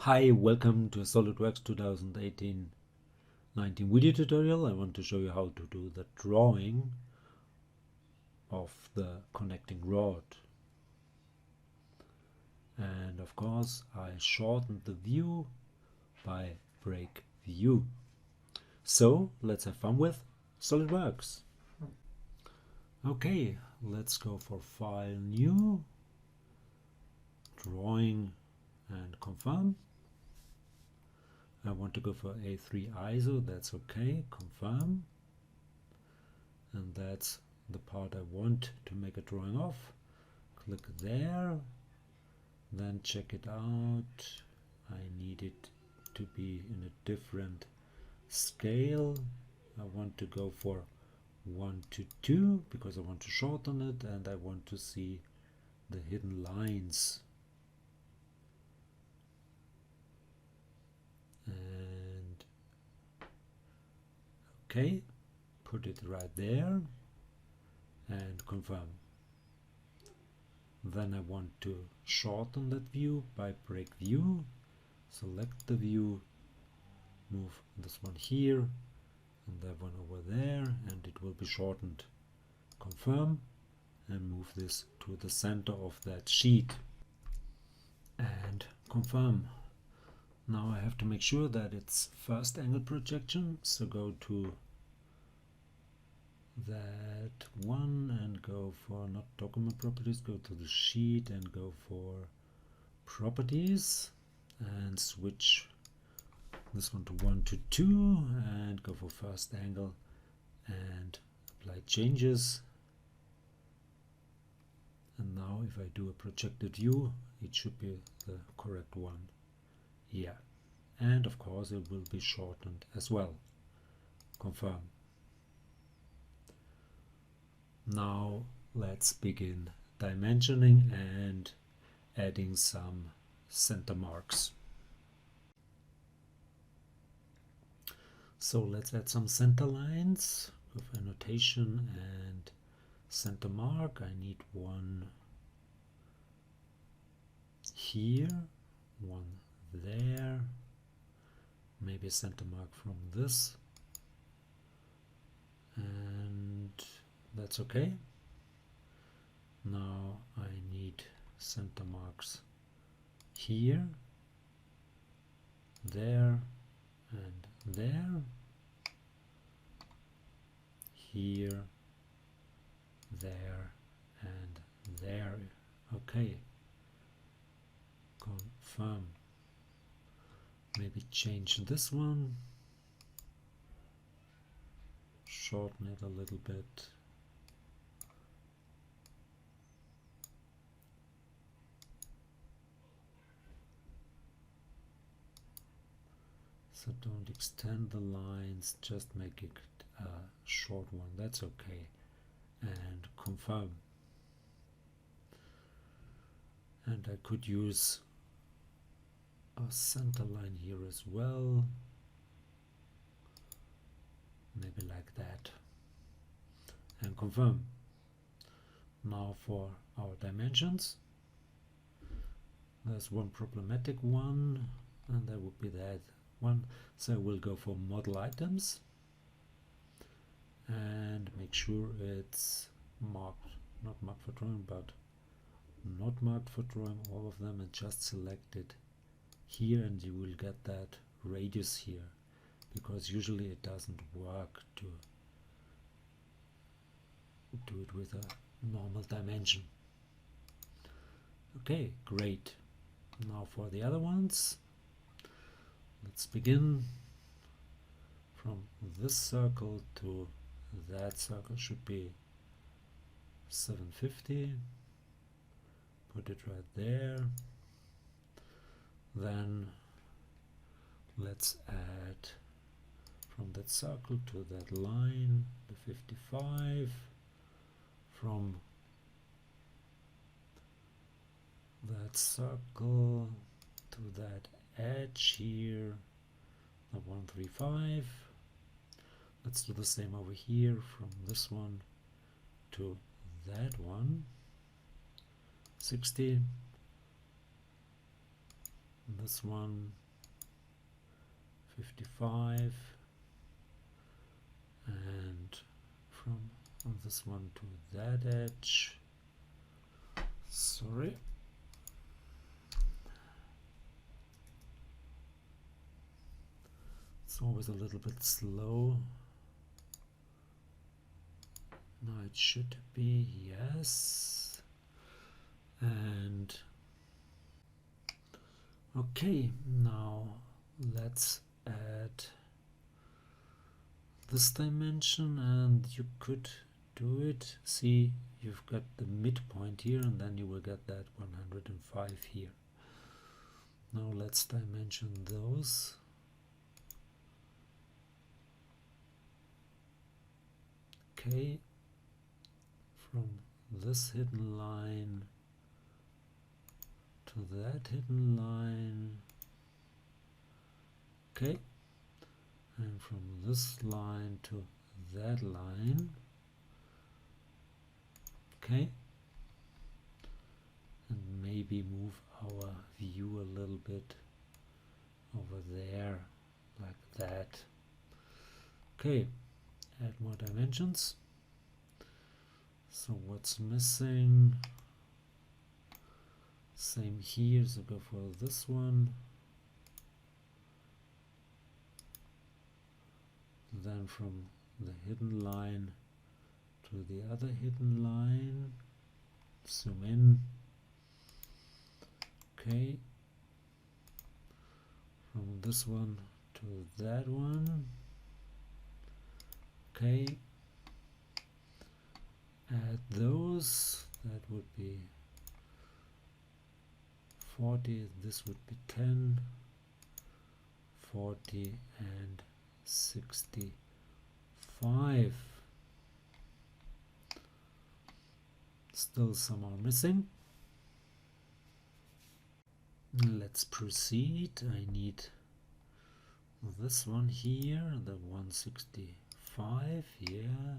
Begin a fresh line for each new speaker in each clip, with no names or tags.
Hi, welcome to SolidWorks 2018-19 video tutorial. I want to show you how to do the drawing of the connecting rod. And of course, I shortened the view by break view. So let's have fun with SolidWorks. Okay, let's go for File, New, Drawing and Confirm. I want to go for A3 ISO, that's okay, confirm. And that's the part I want to make a drawing of. Click there, then check it out. I need it to be in a different scale. I want to go for 1:2 because I want to shorten it and I want to see the hidden lines. And okay, put it right there and confirm. Then I want to shorten that view by break view. Select the view, move this one here and that one over there, and it will be shortened. Confirm and move this to the center of that sheet and confirm. Now I have to make sure that it's first angle projection, so go to that one and go for not document properties, go to the sheet and go for properties and switch this one to 1:2 and go for first angle and apply changes. And now if I do a projected view, it should be the correct one. Yeah, and of course it will be shortened as well. Confirm. Now let's begin dimensioning and adding some center marks. So let's add some center lines with annotation and center mark. I need one here, one there, maybe a center mark from this, and that's okay. Now I need center marks here, there, and there, here, there, and there. Okay, confirm. Maybe change this one, shorten it a little bit. So don't extend the lines, just make it a short one, that's okay. And confirm. And I could use a center line here as well, maybe like that, and confirm. Now for our dimensions, there's one problematic one, and that would be that one. So we'll go for model items and make sure it's marked, not marked for drawing, but not marked for drawing, all of them, and just select it here, and you will get that radius here, because usually it doesn't work to do it with a normal dimension. Okay, great. Now for the other ones, let's begin from this circle to that circle. Should be 750. Put it right there. Then let's add from that circle to that line the 55, from that circle to that edge here the 135. Let's do the same over here, from this one to that one, 60. this one 55, and from this one to that edge, sorry, it's always a little bit slow. Now it should be, yes. And okay, now let's add this dimension, and you could do it. See, you've got the midpoint here, and then you will get that 105 here. Now let's dimension those. Okay, from this hidden line to that hidden line, okay, and from this line to that line, okay, and maybe move our view a little bit over there like that. Okay, add more dimensions. So what's missing? Same here, so go for this one. Then from the hidden line to the other hidden line, zoom in. Okay, from this one to that one. Okay, add those. That would be 40, this would be 10, 40 and 65. Still some are missing. Let's proceed. I need this one here, the 165, yeah,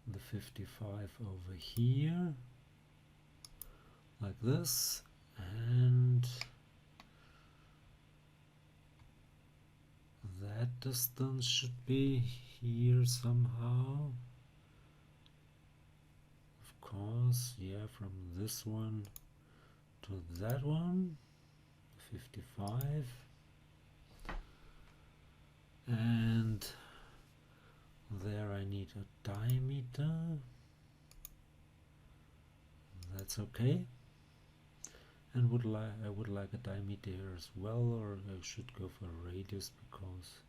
the 55 over here, like this, and that distance should be here somehow. Of course, yeah, from this one to that one, 55, and there I need a diameter. That's okay. And I would like a diameter here as well, or I should go for a radius, because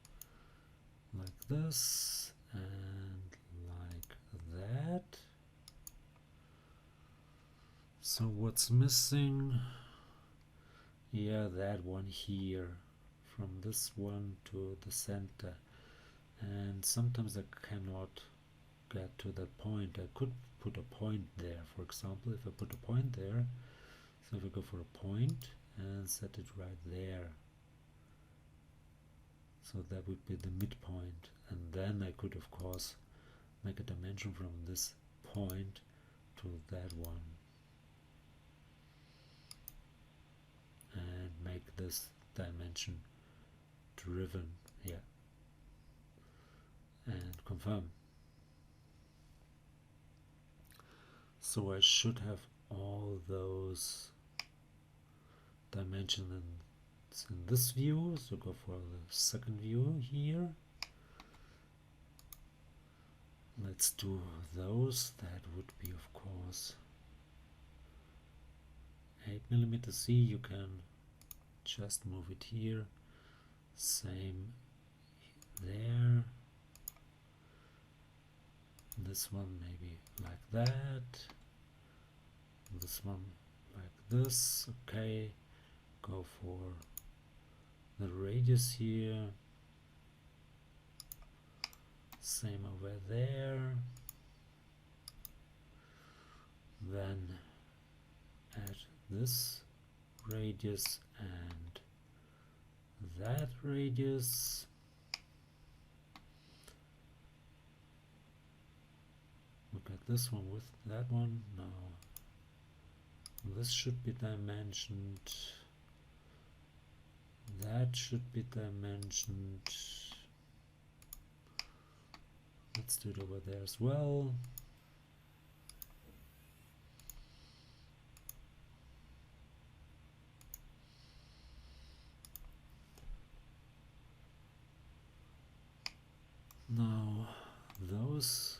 like this and like that. So what's missing? Yeah, that one here, from this one to the center. And sometimes I cannot get to that point. I could put a point there, for example. If I put a point there, so if we go for a point and set it right there, so that would be the midpoint, and then I could of course make a dimension from this point to that one and make this dimension driven here and confirm. So I should have all those dimensions in this view, so go for the second view here. Let's do those. That would be of course 8mm. See, you can just move it here, same there, this one maybe like that, this one like this. Okay, go for the radius here, same over there, then add this radius and that radius. Look at this one with that one. Now this should be dimensioned that should be dimensioned. Let's do it over there as well. Now those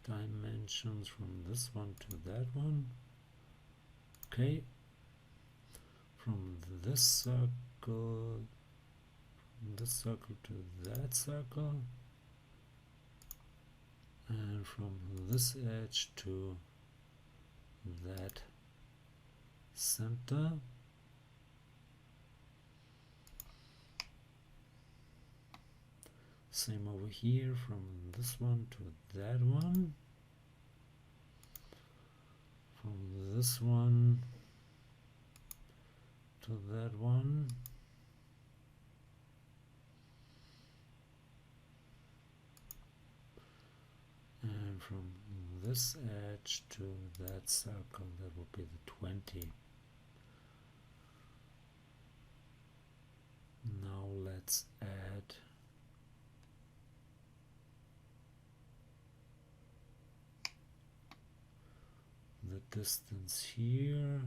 dimensions from this one to that one, okay, from this circle to that circle, and from this edge to that center. Same over here, from this one to that one, from this one to that one, and from this edge to that circle, that would be the 20. Now let's add the distance here.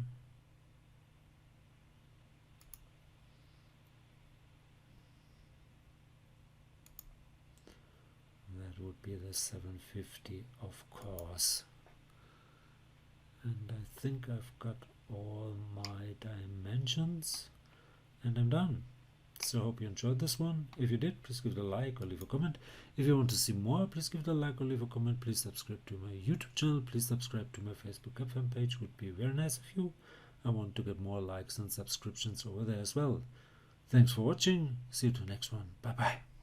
That would be the 750, of course. And I think I've got all my dimensions, and I'm done. So I hope you enjoyed this one. If you did, please give it a like or leave a comment. If you want to see more, please give it a like or leave a comment. Please subscribe to my YouTube channel. Please subscribe to my Facebook fan page. Would be very nice of you. I want to get more likes and subscriptions over there as well. Thanks for watching. See you to the next one. Bye bye.